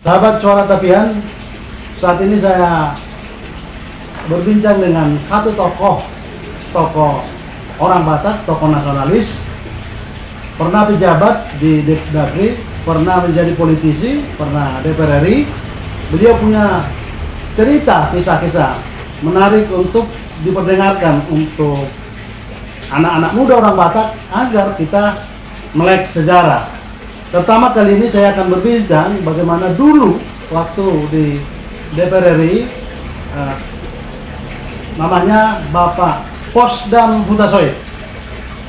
Sahabat Suara Tapian, saat ini saya berbincang dengan satu tokoh orang Batak, tokoh nasionalis, pernah pejabat di Dagri, pernah menjadi politisi, pernah DPR RI. Beliau punya cerita, kisah-kisah menarik untuk diperdengarkan untuk anak-anak muda orang Batak agar kita melek sejarah. Pertama kali ini saya akan berbincang bagaimana dulu waktu di DPR RI, namanya Bapak Posdam Hutasoit.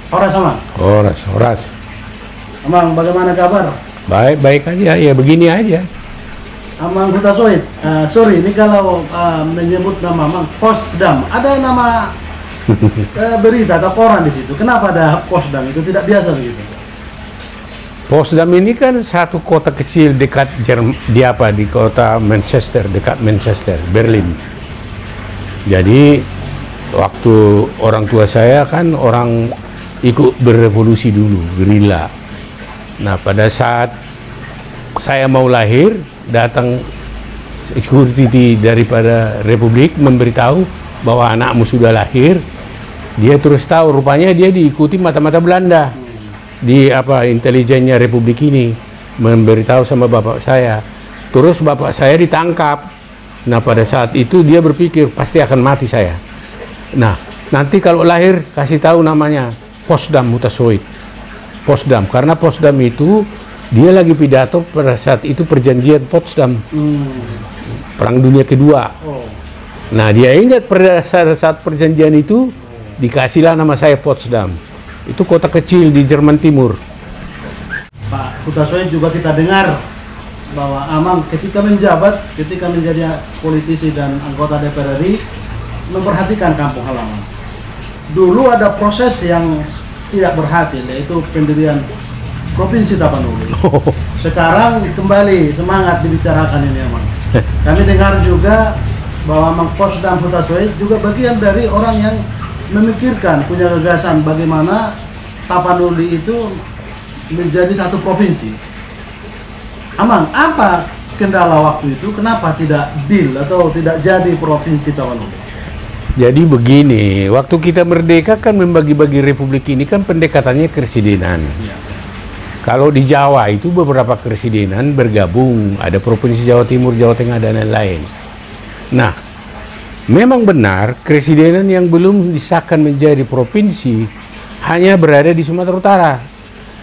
Horas, Amang. Horas. Amang, bagaimana kabar? Baik aja, ya begini aja. Amang Hutasoit, sorry, ini kalau menyebut nama Amang Posdam, ada nama berita atau koran di situ. Kenapa ada Posdam? Itu tidak biasa begitu. Posdam ini kan satu kota kecil dekat di kota Manchester, dekat Manchester, Berlin. Jadi waktu orang tua saya kan orang ikut berevolusi dulu, gerilya. Nah, pada saat saya mau lahir, datang security daripada Republik memberitahu bahwa anakmu sudah lahir. Dia terus tahu, rupanya dia diikuti mata-mata Belanda. Di intelijennya Republik ini memberitahu sama bapak saya. Terus bapak saya ditangkap. Nah, pada saat itu dia berpikir pasti akan mati saya. Nah, nanti kalau lahir kasih tahu namanya Posdam Hutasoit. Posdam, karena Posdam itu dia lagi pidato pada saat itu perjanjian Potsdam, Perang Dunia Kedua. Nah, dia ingat pada saat perjanjian itu dikasihlah nama saya Potsdam. Itu kota kecil di Jerman Timur. Pak Hutasoit juga kita dengar bahwa Amang ketika menjabat, ketika menjadi politisi dan anggota DPR RI, memperhatikan kampung halaman. Dulu ada proses yang tidak berhasil, yaitu pendirian Provinsi Tapanuli. Sekarang kembali semangat dibicarakan ini, Amang. Kami dengar juga bahwa Amang Posdam Hutasoit juga bagian dari orang yang memikirkan, punya gagasan bagaimana Tapanuli itu menjadi satu provinsi. Amang, apa kendala waktu itu? Kenapa tidak deal atau tidak jadi provinsi Tapanuli? Jadi begini, waktu kita merdeka kan membagi-bagi republik ini kan pendekatannya keresidenan. Ya. Kalau di Jawa itu beberapa keresidenan bergabung, ada provinsi Jawa Timur, Jawa Tengah dan lain-lain. Nah, memang benar, keresidenan yang belum disahkan menjadi provinsi hanya berada di Sumatera Utara,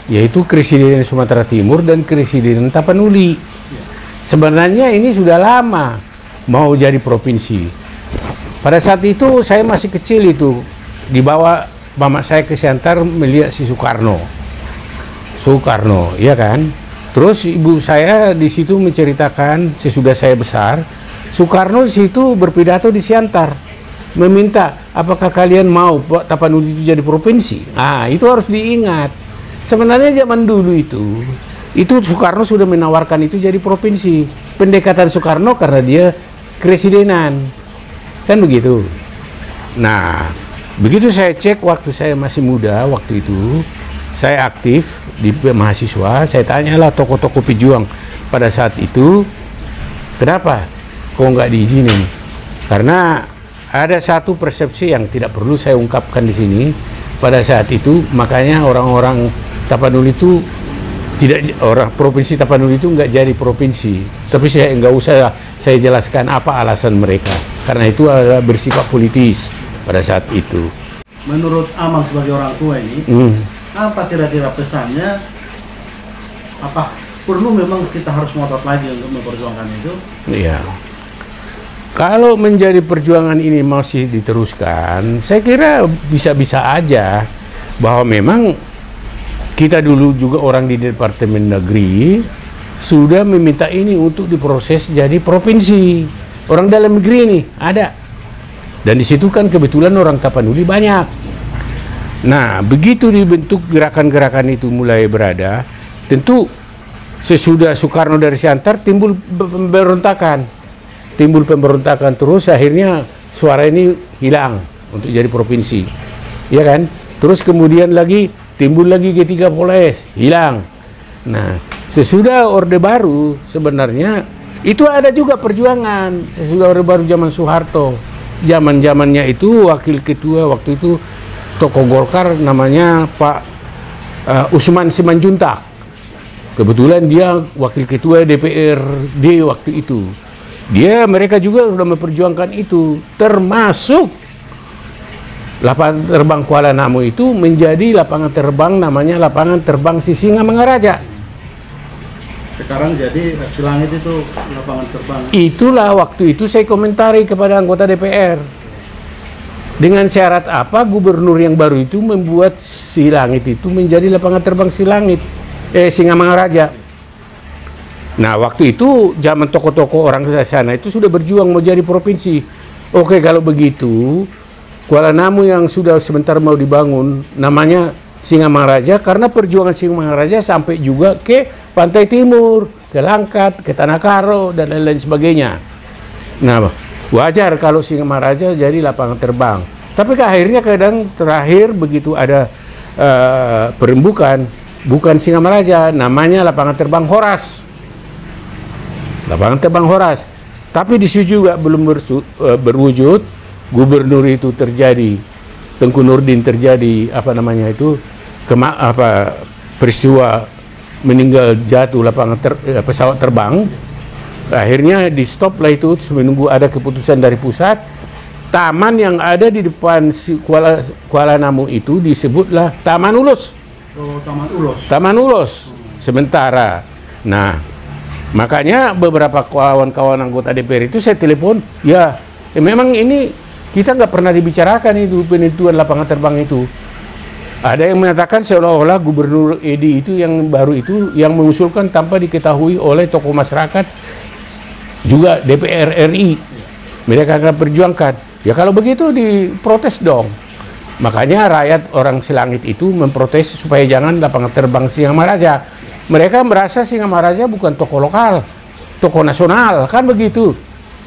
yaitu Keresidenan Sumatera Timur dan Keresidenan Tapanuli. Sebenarnya ini sudah lama mau jadi provinsi. Pada saat itu saya masih kecil, itu dibawa mama saya ke Siantar melihat si Soekarno, ya kan? Terus ibu saya di situ menceritakan sesudah saya besar, Soekarno di situ berpidato di Siantar, meminta apakah kalian mau Tapanuli itu jadi provinsi. Nah, itu harus diingat. Sebenarnya zaman dulu itu Soekarno sudah menawarkan itu jadi provinsi. Pendekatan Soekarno karena dia keresidenan, kan begitu. Nah, begitu saya cek waktu saya masih muda, waktu itu saya aktif di mahasiswa, saya tanyalah tokoh-tokoh pejuang pada saat itu, kenapa kok nggak diizinin? Karena ada satu persepsi yang tidak perlu saya ungkapkan di sini pada saat itu, makanya orang-orang Tapanuli itu provinsi Tapanuli itu nggak jadi provinsi. Tapi saya nggak usah saya jelaskan apa alasan mereka, karena itu adalah bersifat politis pada saat itu. Menurut Amang sebagai orang tua ini, apa kira-kira pesannya? Apa perlu memang kita harus ngotot lagi untuk memperjuangkan itu? Iya. Kalau menjadi perjuangan ini masih diteruskan, saya kira bisa-bisa aja bahwa memang kita dulu juga orang di Departemen Negeri sudah meminta ini untuk diproses jadi provinsi. Orang dalam negeri ini ada. Dan di situ kan kebetulan orang Tapanuli banyak. Nah, begitu dibentuk gerakan-gerakan itu mulai berada, tentu sesudah Soekarno dari Siantar timbul pemberontakan terus, akhirnya suara ini hilang untuk jadi provinsi, ya kan? Terus kemudian lagi timbul lagi G3 Poles, hilang. Nah, sesudah Orde Baru sebenarnya Itu ada juga perjuangan sesudah Orde Baru zaman Soeharto. Zaman-zamannya itu wakil ketua waktu itu tokoh Golkar namanya Pak Usman Simanjuntak. Kebetulan dia wakil ketua DPRD waktu itu. Mereka juga sudah memperjuangkan itu, termasuk lapangan terbang Kuala Namu itu menjadi lapangan terbang namanya lapangan terbang Sisingamangaraja. Sekarang jadi Silangit itu lapangan terbang. Itulah waktu itu saya komentari kepada anggota DPR. Dengan syarat apa gubernur yang baru itu membuat Silangit itu menjadi lapangan terbang Singamangaraja. Nah, waktu itu zaman tokoh-tokoh orang ke sana itu sudah berjuang mau jadi provinsi. Oke, kalau begitu Kuala Namu yang sudah sebentar mau dibangun namanya Singamangaraja karena perjuangan Singamangaraja sampai juga ke Pantai Timur, ke Langkat, ke Tanah Karo, dan lain-lain sebagainya. Nah, wajar kalau Singamangaraja jadi lapangan terbang. Tapi akhirnya kadang terakhir begitu ada perembukan, bukan Singamangaraja, namanya lapangan terbang Horas. Lapangan terbang Horas. Tapi di situ juga belum berwujud, gubernur itu terjadi, Tengku Nurdin terjadi, peristiwa meninggal jatuh pesawat terbang. Akhirnya di stop lah itu menunggu ada keputusan dari pusat. Taman yang ada di depan Kuala Namu itu disebutlah Taman Ulos. Oh, Taman Ulos. Taman Ulos sementara. Nah, makanya beberapa kawan-kawan anggota DPR itu saya telepon, memang ini kita nggak pernah dibicarakan itu penentuan lapangan terbang itu. Ada yang mengatakan seolah-olah Gubernur Edi itu yang baru itu yang mengusulkan tanpa diketahui oleh tokoh masyarakat juga DPR RI. Mereka akan perjuangkan. Ya kalau begitu diprotes dong. Makanya rakyat orang Silangit itu memprotes supaya jangan lapangan terbang Singamangaraja. Mereka merasa Singamangaraja bukan tokoh lokal, tokoh nasional, kan begitu.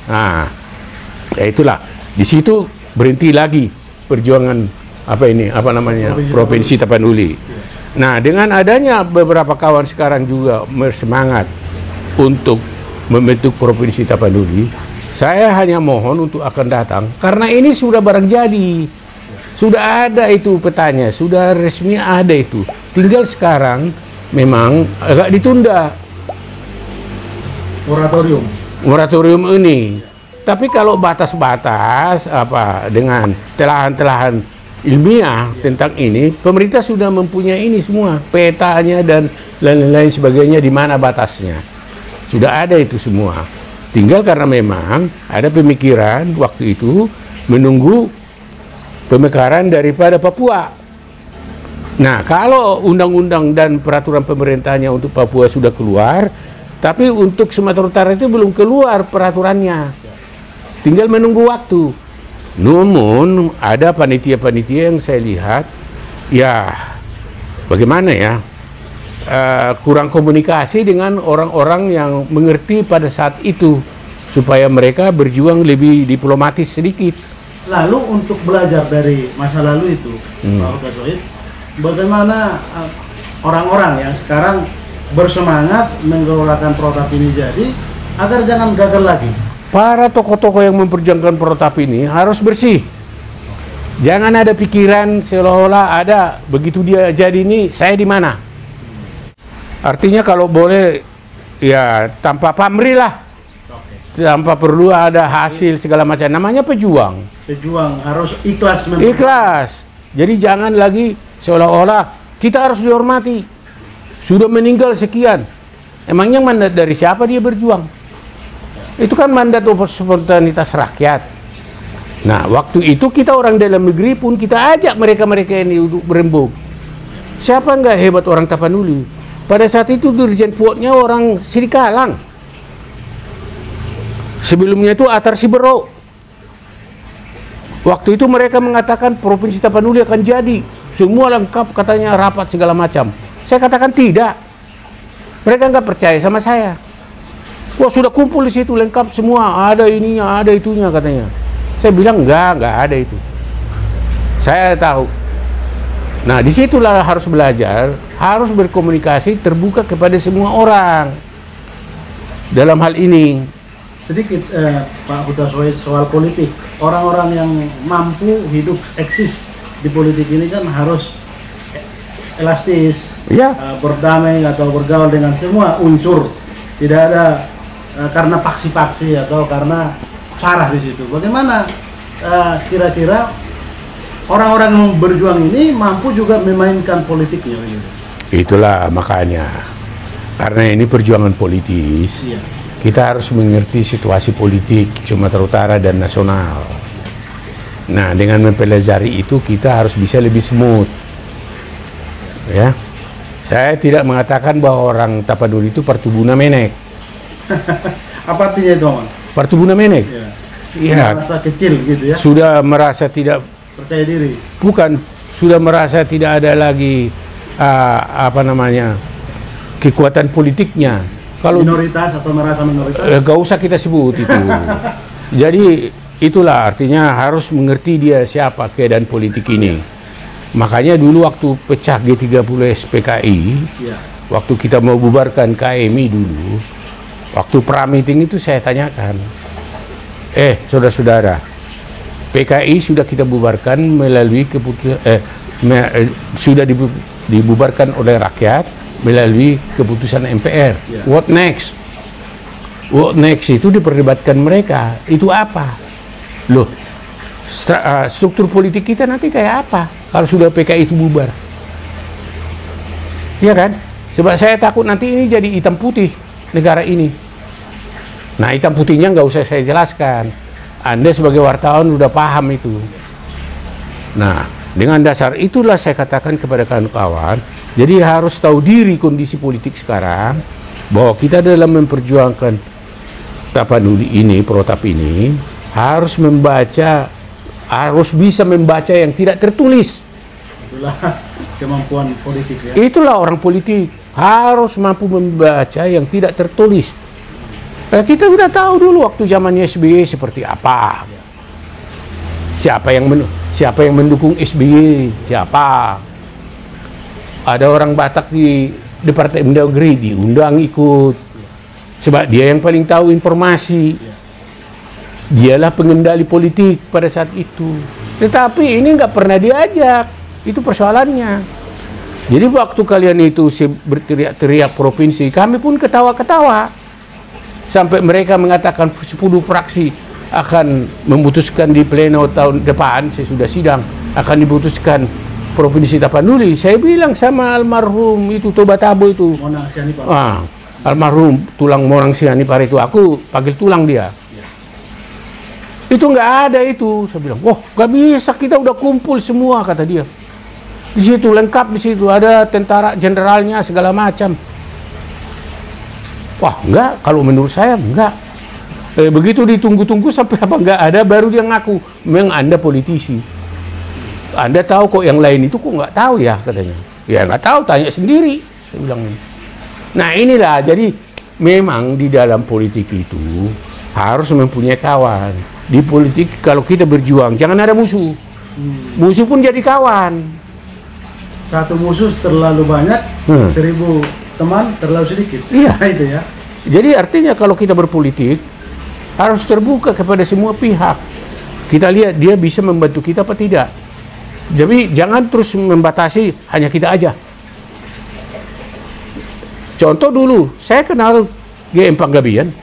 Nah, ya itulah. Di situ berhenti lagi perjuangan Provinsi Tapanuli. Nah, dengan adanya beberapa kawan sekarang juga bersemangat untuk membentuk Provinsi Tapanuli, saya hanya mohon untuk akan datang karena ini sudah barang jadi. Sudah ada itu petanya, sudah resmi ada itu. Tinggal sekarang memang agak ditunda moratorium ini. Tapi kalau batas-batas dengan telahan-telahan ilmiah tentang ini, pemerintah sudah mempunyai ini semua, petanya dan lain-lain sebagainya, di mana batasnya. Sudah ada itu semua. Tinggal karena memang ada pemikiran waktu itu menunggu pemekaran daripada Papua. Nah, kalau undang-undang dan peraturan pemerintahnya untuk Papua sudah keluar, tapi untuk Sumatera Utara itu belum keluar peraturannya. Tinggal menunggu waktu. Namun ada panitia-panitia yang saya lihat, bagaimana kurang komunikasi dengan orang-orang yang mengerti pada saat itu, supaya mereka berjuang lebih diplomatis sedikit. Lalu untuk belajar dari masa lalu itu, Pak Udasoid, bagaimana orang-orang yang sekarang bersemangat menggelorakan Protap ini jadi agar jangan gagal lagi? Para tokoh-tokoh yang memperjuangkan Protap ini harus bersih. Jangan ada pikiran seolah-olah ada begitu dia jadi ini, saya di mana. Artinya kalau boleh tanpa pamrih lah. Tanpa perlu ada hasil segala macam. Namanya pejuang. Pejuang harus ikhlas. Ikhlas. Jadi jangan lagi seolah-olah kita harus dihormati. Sudah meninggal sekian. Emangnya mandat dari siapa dia berjuang? Itu kan mandat spontanitas rakyat. Nah, waktu itu kita orang dalam negeri pun kita ajak mereka-mereka ini untuk berembuk. Siapa nggak hebat orang Tapanuli? Pada saat itu Dirjen Puotnya orang Sirikalang. Sebelumnya itu Atar Sibero. Waktu itu mereka mengatakan Provinsi Tapanuli akan jadi. Semua lengkap katanya, rapat segala macam. Saya katakan tidak. Mereka nggak percaya sama saya. Wah, sudah kumpul di situ lengkap semua, ada ininya, ada itunya katanya. Saya bilang enggak ada itu. Saya tahu. Nah, disitulah harus belajar, harus berkomunikasi terbuka kepada semua orang. dalam hal ini. Sedikit Pak Hutasoy soal politik. Orang-orang yang mampu hidup eksis di politik ini kan harus elastis, Ya. Berdamai atau bergaul dengan semua unsur. Tidak ada karena paksi-paksi atau karena sarah di situ. Bagaimana kira-kira orang-orang yang berjuang ini mampu juga memainkan politiknya begitu? Itulah makanya, karena ini perjuangan politis. Iya. Kita harus mengerti situasi politik Sumatera Utara dan nasional. Nah, dengan mempelajari itu kita harus bisa lebih smooth. Ya, saya tidak mengatakan bahwa orang Tapanuli itu partubuna menek. Apa artinya itu, Om? Partubuna menek. Iya. Iya. Masa kecil gitu ya. Sudah merasa tidak, Percaya diri. bukan, sudah merasa tidak ada lagi apa namanya, kekuatan politiknya. Kalau Minoritas atau merasa minoritas. gak usah kita sebut itu. Jadi itulah artinya harus mengerti dia siapa keadaan politik ini. Makanya dulu waktu pecah G30 SPKI, Iya. waktu kita mau bubarkan KMI dulu, waktu pra-meeting itu saya tanyakan, saudara-saudara, PKI sudah kita bubarkan melalui keputusan, sudah dibubarkan oleh rakyat melalui keputusan MPR. Ya. What next? What next itu diperdebatkan mereka. Itu apa? Loh, struktur politik kita nanti kayak apa kalau sudah PKI itu bubar? Iya kan? Sebab saya takut nanti ini jadi hitam putih negara ini. Nah, hitam putihnya nggak usah saya jelaskan. Anda sebagai wartawan udah paham itu. Nah, dengan dasar itulah saya katakan kepada kawan-kawan, jadi harus tahu diri kondisi politik sekarang, bahwa kita dalam memperjuangkan Tapanuli ini, protap ini, harus membaca, harus bisa membaca yang tidak tertulis. Itulah kemampuan politik ya. Itulah orang politik, harus mampu membaca yang tidak tertulis. Kita sudah tahu dulu waktu zamannya SBY seperti apa. Siapa yang mendukung SBY, siapa. Ada orang Batak di Departemen Negeri diundang ikut, sebab dia yang paling tahu informasi. Dialah pengendali politik pada saat itu. Tetapi ini nggak pernah diajak, itu persoalannya. Jadi waktu kalian itu berteriak-teriak provinsi, kami pun ketawa-ketawa. Sampai mereka mengatakan 10 fraksi akan memutuskan di pleno tahun depan, sesudah sidang, akan diputuskan Provinsi Tapanuli. Saya bilang sama almarhum itu Tobatabo itu, Monang Sianipar. almarhum tulang Monang Sianipar itu, aku panggil tulang dia. Itu nggak ada itu. Saya bilang, wah nggak bisa, kita udah kumpul semua, kata dia. Di situ lengkap, di situ ada tentara jenderalnya segala macam. Wah enggak, kalau menurut saya enggak. Begitu ditunggu-tunggu sampai apa enggak ada, baru dia ngaku, memang Anda politisi. Anda tahu kok, yang lain itu kok nggak tahu ya, katanya. Ya nggak tahu, tanya sendiri, saya bilang. Nah inilah, jadi memang di dalam politik itu harus mempunyai kawan. Di politik kalau kita berjuang jangan ada musuh. Musuh pun jadi kawan. Satu musuh terlalu banyak, 1000 teman terlalu sedikit. Iya. Itu ya. Jadi artinya kalau kita berpolitik harus terbuka kepada semua pihak. Kita lihat dia bisa membantu kita apa tidak. Jadi jangan terus membatasi hanya kita aja. Contoh dulu, saya kenal GM Panggabian.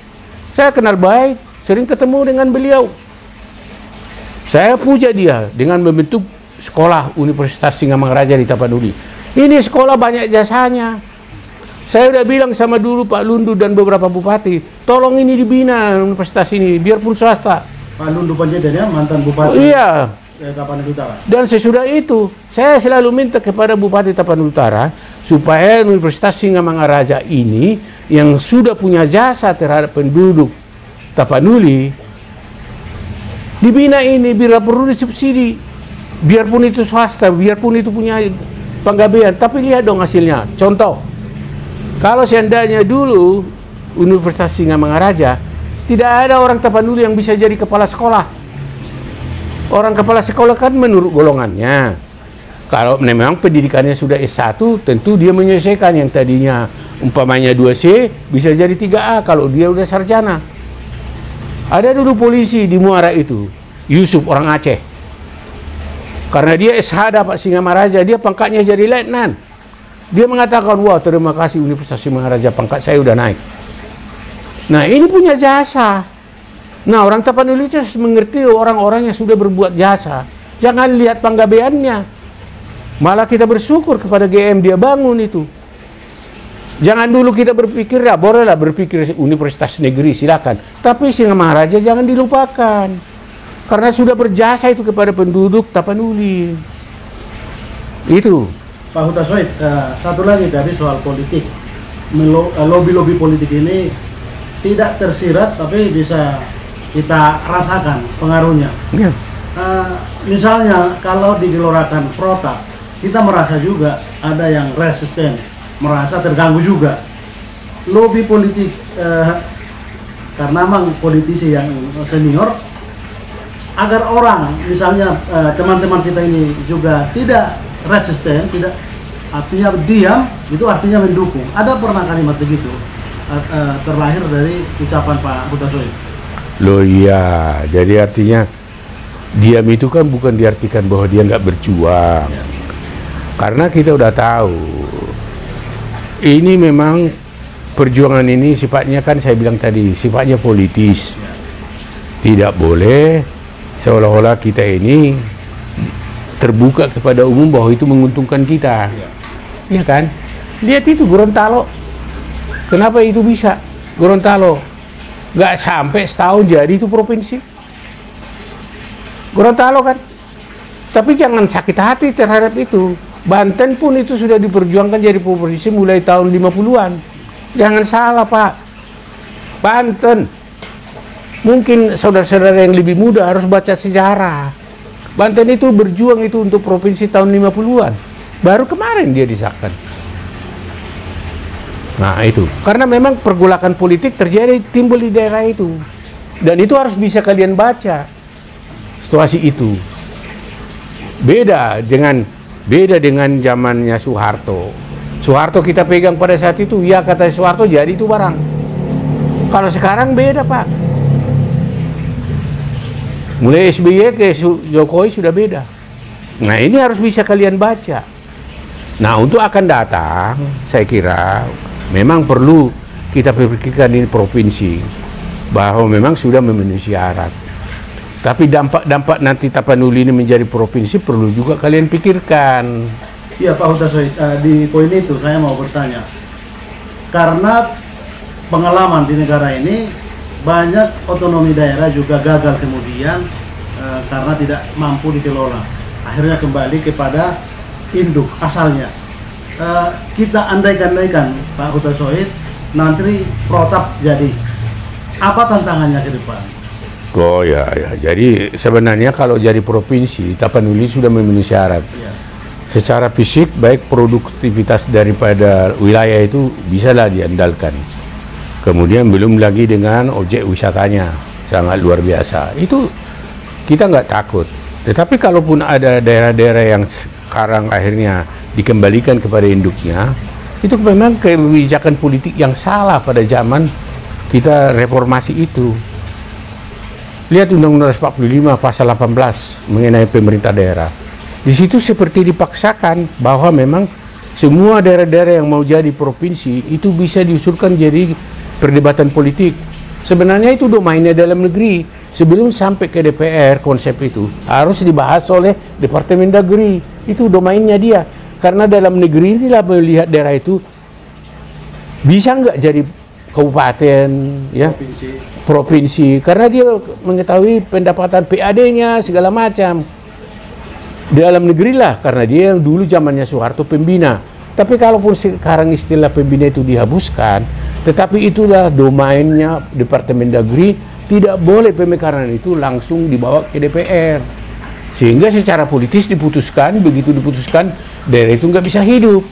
Saya kenal baik, sering ketemu dengan beliau. Saya puja dia dengan membentuk sekolah Universitas Singamangaraja di Tapanuli. Ini sekolah banyak jasanya. Saya udah bilang sama dulu Pak Lundu dan beberapa bupati, tolong ini dibina universitas ini, biarpun swasta. Pak Lundu Panjaitan ya, mantan bupati. Iya. Tapanuli Utara. Dan sesudah itu, saya selalu minta kepada Bupati Tapanuli Utara supaya Universitas Singamangaraja ini yang sudah punya jasa terhadap penduduk Tapanuli dibina ini, bila perlu disubsidi, biarpun itu swasta, biarpun itu punya Panggabean, tapi lihat dong hasilnya. Contoh, kalau seandainya dulu Universitas Singamangaraja tidak ada orang Tapanuli yang bisa jadi kepala sekolah. Orang kepala sekolah kan menurut golongannya. Kalau memang pendidikannya sudah S1, tentu dia menyelesaikan yang tadinya umpamanya 2C bisa jadi 3A kalau dia udah sarjana. Ada dulu polisi di Muara itu, Yusuf orang Aceh. Karena dia SH dapat Singamaraja, dia pangkatnya jadi letnan. Dia mengatakan, wah terima kasih Universitas Singamaraja, pangkat saya udah naik. Nah ini punya jasa. Nah orang Tapanuli itu harus mengerti orang-orang yang sudah berbuat jasa. Jangan lihat penggabeannya. Malah kita bersyukur kepada GM dia bangun itu. Jangan dulu kita berpikir, ya bolehlah berpikir universitas negeri silakan. Tapi Singamaraja jangan dilupakan. Karena sudah berjasa itu kepada penduduk Tapanuli. Itu. Pak Huta Soid, satu lagi tadi soal politik. Lobby-lobby politik ini tidak tersirat tapi bisa kita rasakan pengaruhnya. Ya. Misalnya kalau digelorakan protap, kita merasa juga ada yang resisten, merasa terganggu juga. Lobby politik, karena memang politisi yang senior, agar orang, misalnya teman-teman kita ini juga tidak resisten, tidak artinya diam, itu artinya mendukung. Ada pernah kalimat begitu terlahir dari ucapan Pak Huta Soid? Loh iya, jadi artinya diam itu kan bukan diartikan bahwa dia nggak berjuang. Ya. Karena kita udah tahu ini memang perjuangan ini sifatnya kan saya bilang tadi sifatnya politis. Tidak boleh seolah-olah kita ini terbuka kepada umum bahwa itu menguntungkan kita. Iya kan? Lihat itu Gorontalo. Kenapa itu bisa? Gorontalo nggak sampai setahun jadi itu provinsi. Gorontalo kan. Tapi jangan sakit hati terhadap itu. Banten pun itu sudah diperjuangkan jadi provinsi mulai tahun 50-an. Jangan salah Pak. Banten. Mungkin saudara-saudara yang lebih muda harus baca sejarah. Banten itu berjuang itu untuk provinsi tahun 50-an. Baru kemarin dia disahkan. Nah itu. Karena memang pergolakan politik terjadi timbul di daerah itu. Dan itu harus bisa kalian baca. Situasi itu. Beda dengan zamannya Soeharto. Soeharto kita pegang pada saat itu, ya kata Soeharto jadi itu barang. Kalau sekarang beda Pak. Mulai SBY ke Jokowi sudah beda. Nah ini harus bisa kalian baca. Nah untuk akan datang, saya kira memang perlu kita pikirkan ini provinsi bahwa memang sudah memenuhi syarat. Tapi dampak nanti Tapanuli ini menjadi provinsi perlu juga kalian pikirkan. Iya Pak Huta Soid, di poin itu saya mau bertanya. Karena pengalaman di negara ini banyak otonomi daerah juga gagal kemudian karena tidak mampu dikelola. Akhirnya kembali kepada induk asalnya. Kita andaikan Pak Huta Soid nanti protap jadi. Apa tantangannya ke depan? Oh ya, jadi sebenarnya kalau jadi provinsi, Tapanuli sudah memenuhi syarat. Ya. Secara fisik, baik produktivitas daripada wilayah itu bisalah diandalkan. Kemudian belum lagi dengan objek wisatanya, sangat luar biasa. Itu kita nggak takut. Tetapi kalaupun ada daerah-daerah yang sekarang akhirnya dikembalikan kepada induknya, itu memang kebijakan politik yang salah pada zaman kita reformasi itu. Lihat Undang-Undang 45 pasal 18 mengenai pemerintah daerah. Di situ seperti dipaksakan bahwa memang semua daerah-daerah yang mau jadi provinsi itu bisa diusulkan jadi perdebatan politik. Sebenarnya itu domainnya dalam negeri. Sebelum sampai ke DPR konsep itu harus dibahas oleh Departemen Dagri. Itu domainnya dia. Karena dalam negeri inilah melihat daerah itu bisa nggak jadi kabupaten, ya, provinsi, karena dia mengetahui pendapatan PAD-nya segala macam. Dalam negeri lah, karena dia yang dulu zamannya Soeharto pembina. Tapi kalaupun sekarang istilah pembina itu dihapuskan, tetapi itulah domainnya Departemen Dagri, tidak boleh pemekaran itu langsung dibawa ke DPR. Sehingga secara politis diputuskan, begitu diputuskan, daerah itu nggak bisa hidup.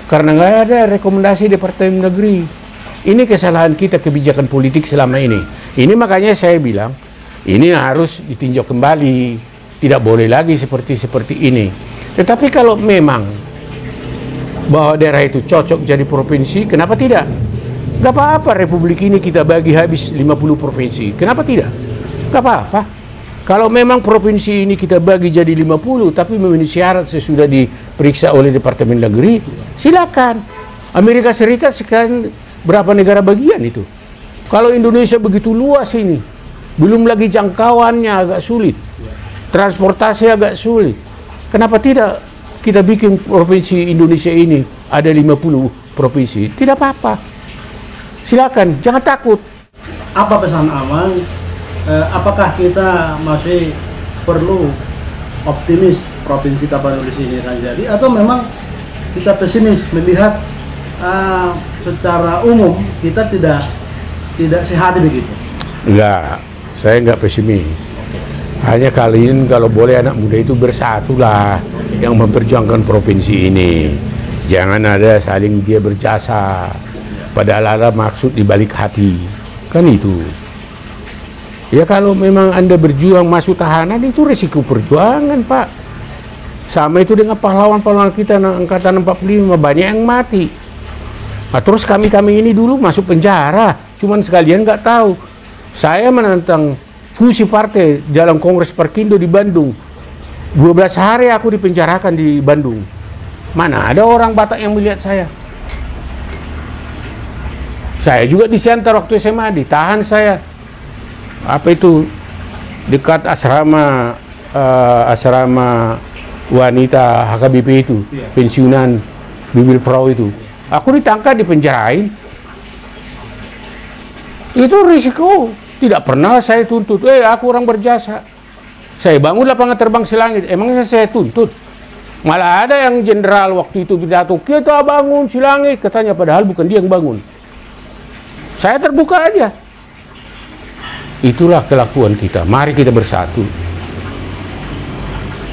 Karena nggak ada rekomendasi Departemen Dagri. Ini kesalahan kita kebijakan politik selama ini. Ini makanya saya bilang, ini harus ditinjau kembali. Tidak boleh lagi seperti ini. Tetapi kalau memang bahwa daerah itu cocok jadi provinsi, kenapa tidak? Gak apa-apa Republik ini kita bagi habis 50 provinsi. Kenapa tidak? Gak apa-apa. Kalau memang provinsi ini kita bagi jadi 50, tapi memenuhi syarat sesudah diperiksa oleh Departemen Negeri, silakan. Amerika Serikat sekarang berapa negara bagian itu? Kalau Indonesia begitu luas ini, belum lagi jangkauannya agak sulit, transportasi agak sulit. Kenapa tidak kita bikin provinsi Indonesia ini ada 50 provinsi? Tidak apa-apa. Silakan, jangan takut. Apa pesan Amang? Apakah kita masih perlu optimis provinsi Tapanuli ini akan jadi, atau memang kita pesimis melihat secara umum kita tidak sehat begitu? Enggak, saya enggak pesimis. Hanya kalian kalau boleh anak muda itu bersatulah yang memperjuangkan provinsi ini. Jangan ada saling dia berjasa. Padahal ada maksud di balik hati, kan itu. Ya kalau memang Anda berjuang masuk tahanan, itu resiko perjuangan, Pak. Sama itu dengan pahlawan-pahlawan kita angkatan 45, banyak yang mati. Nah, terus kami ini dulu masuk penjara, cuman sekalian nggak tahu. Saya menantang fusi partai dalam Kongres Perkindo di Bandung. 12 hari aku dipenjarakan di Bandung. Mana ada orang Batak yang melihat saya? Saya juga disiantar waktu SMA, ditahan saya. Apa itu? Dekat asrama wanita HKBP itu, pensiunan Bibelfrau itu. Aku ditangkap, dipenjarain. Itu risiko. Tidak pernah saya tuntut. Aku orang berjasa. Saya bangun lapangan terbang Silangit. Emangnya saya tuntut? Malah ada yang jenderal waktu itu pidato, kita bangun Silangit, katanya, padahal bukan dia yang bangun. Saya terbuka aja. Itulah kelakuan kita. Mari kita bersatu.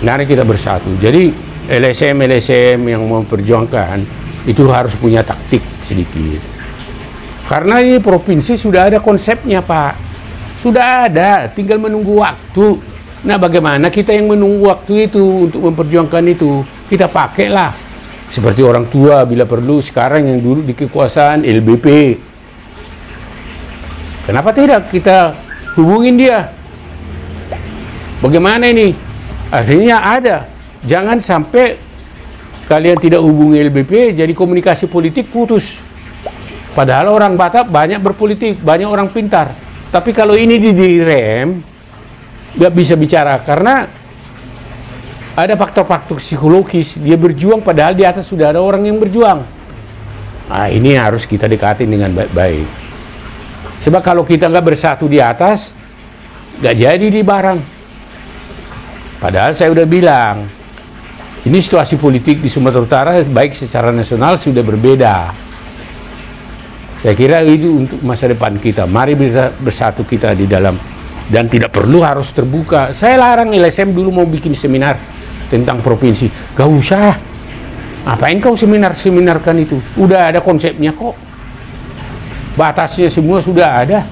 Mari kita bersatu. Jadi LSM yang memperjuangkan itu harus punya taktik sedikit. Karena ini provinsi sudah ada konsepnya, Pak. Sudah ada, tinggal menunggu waktu. Nah, bagaimana kita yang menunggu waktu itu untuk memperjuangkan itu? Kita pakailah. Seperti orang tua bila perlu sekarang yang dulu di kekuasaan LBP. Kenapa tidak kita hubungin dia? Bagaimana ini? Akhirnya ada. Jangan sampai kalian tidak hubungi LBP, jadi komunikasi politik putus. Padahal orang Batak banyak berpolitik, banyak orang pintar. Tapi kalau ini direm, nggak bisa bicara. Karena ada faktor-faktor psikologis. Dia berjuang padahal di atas sudah ada orang yang berjuang. Nah, ini harus kita dekatin dengan baik-baik. Sebab kalau kita nggak bersatu di atas, nggak jadi di barang. Padahal saya udah bilang, ini situasi politik di Sumatera Utara baik secara nasional sudah berbeda. Saya kira itu untuk masa depan kita. Mari bersatu kita di dalam, dan tidak perlu harus terbuka. Saya larang LSM dulu mau bikin seminar tentang provinsi. Gak usah. Apain kau seminarkan itu? Udah ada konsepnya kok. Batasnya semua sudah ada.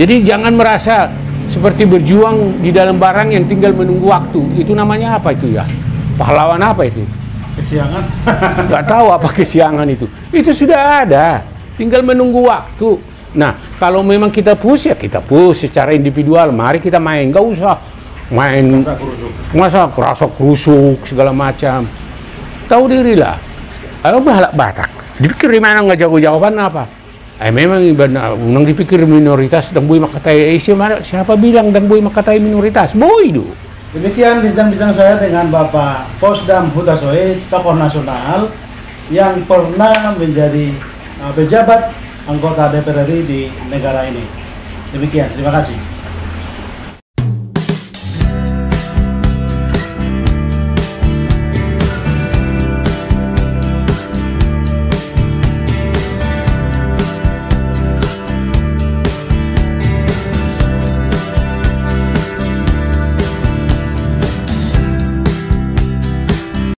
Jadi jangan merasa seperti berjuang di dalam barang yang tinggal menunggu waktu. Itu namanya apa itu ya? Pahlawan apa itu? Kesiangan. Nggak tahu apa kesiangan itu. Itu sudah ada. Tinggal menunggu waktu. Nah, kalau memang kita push, ya kita push secara individual. Mari kita main. Nggak usah main masa kerusuk segala macam. Tahu dirilah. Ayo balak Batak. Dipikir di mana nggak jago-jawaban apa? Memang benar, unang dipikir minoritas dan boy makatai. Siapa bilang dan boy makatai minoritas? Boy itu. Demikian bincang-bincang saya dengan Bapak Posdam Huta-Soe, tokoh nasional yang pernah menjadi pejabat anggota DPR RI di negara ini. Demikian, terima kasih.